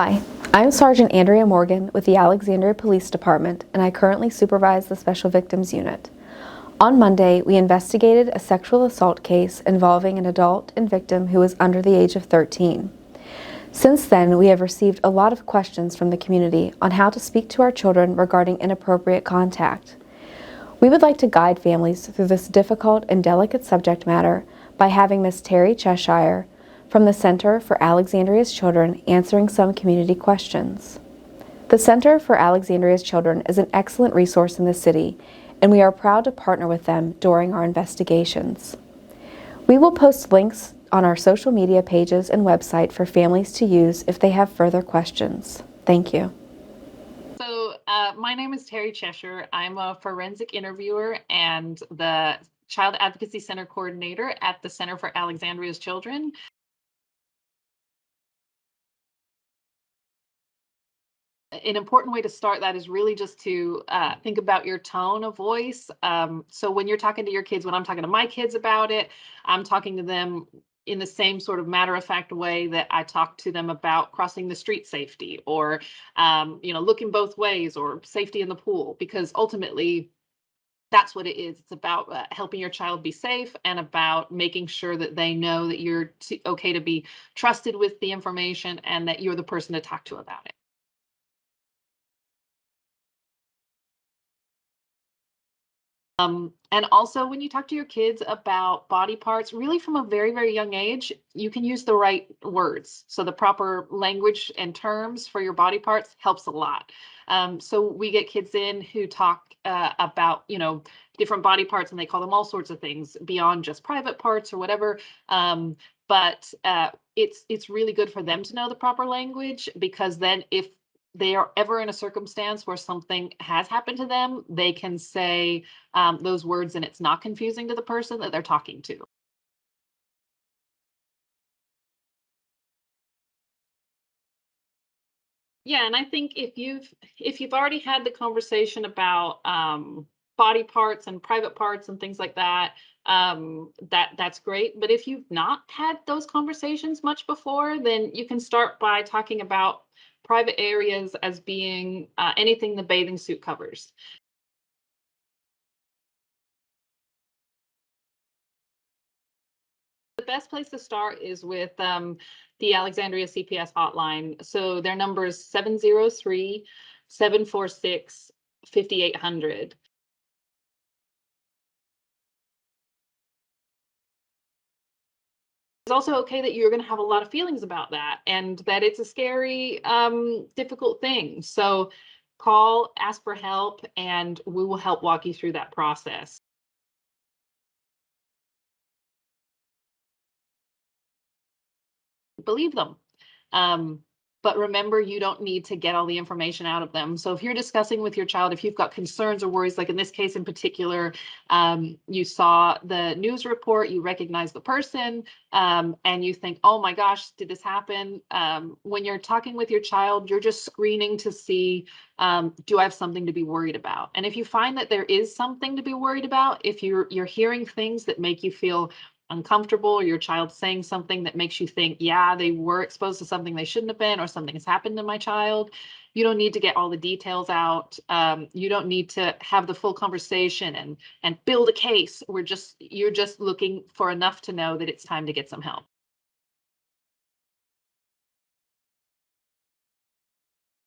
Hi, I'm Sergeant Andrea Morgan with the Alexandria Police Department, and I currently supervise the Special Victims Unit. On Monday, we investigated a sexual assault case involving an adult and victim who was under the age of 13. Since then, we have received a lot of questions from the community on how to speak to our children regarding inappropriate contact. We would like to guide families through this difficult and delicate subject matter by having Ms. Terry Cheshire from the Center for Alexandria's Children answering some community questions. The Center for Alexandria's Children is an excellent resource in the city, and we are proud to partner with them during our investigations. We will post links on our social media pages and website for families to use if they have further questions. Thank you. So my name is Terry Cheshire. I'm a forensic interviewer and the Child Advocacy Center coordinator at the Center for Alexandria's Children. An important way to start that is really just to think about your tone of voice. So when you're talking to your kids, when I'm talking to my kids about it, I'm talking to them in the same sort of matter-of-fact way that I talk to them about crossing the street safety or, looking both ways or safety in the pool, because ultimately that's what it is. It's about helping your child be safe and about making sure that they know that you're okay to be trusted with the information and that you're the person to talk to about it. And also when you talk to your kids about body parts, really from a very, very young age, you can use the right words. So the proper language and terms for your body parts helps a lot. So we get kids in who talk about, different body parts and they call them all sorts of things beyond just private parts or whatever. But it's really good for them to know the proper language, because then if they are ever in a circumstance where something has happened to them, they can say those words and it's not confusing to the person that they're talking to. Yeah, and I think if you've already had the conversation about body parts and private parts and things like that, that's great. But if you've not had those conversations much before, then you can start by talking about private areas as being anything the bathing suit covers. The best place to start is with the Alexandria CPS hotline. So their number is 703-746-5800. It's also okay that you're going to have a lot of feelings about that and that it's a scary, difficult thing. So call, ask for help, and we will help walk you through that process. Believe them. Um, but remember, you don't need to get all the information out of them. So if you're discussing with your child, if you've got concerns or worries, like in this case in particular, you saw the news report, you recognize the person, and you think, oh my gosh, did this happen? When you're talking with your child, you're just screening to see, do I have something to be worried about? And if you find that there is something to be worried about, if you're hearing things that make you feel uncomfortable, or your child saying something that makes you think, yeah, they were exposed to something they shouldn't have been, or something has happened to my child, you don't need to get all the details out. You don't need to have the full conversation and build a case. You're just looking for enough to know that it's time to get some help.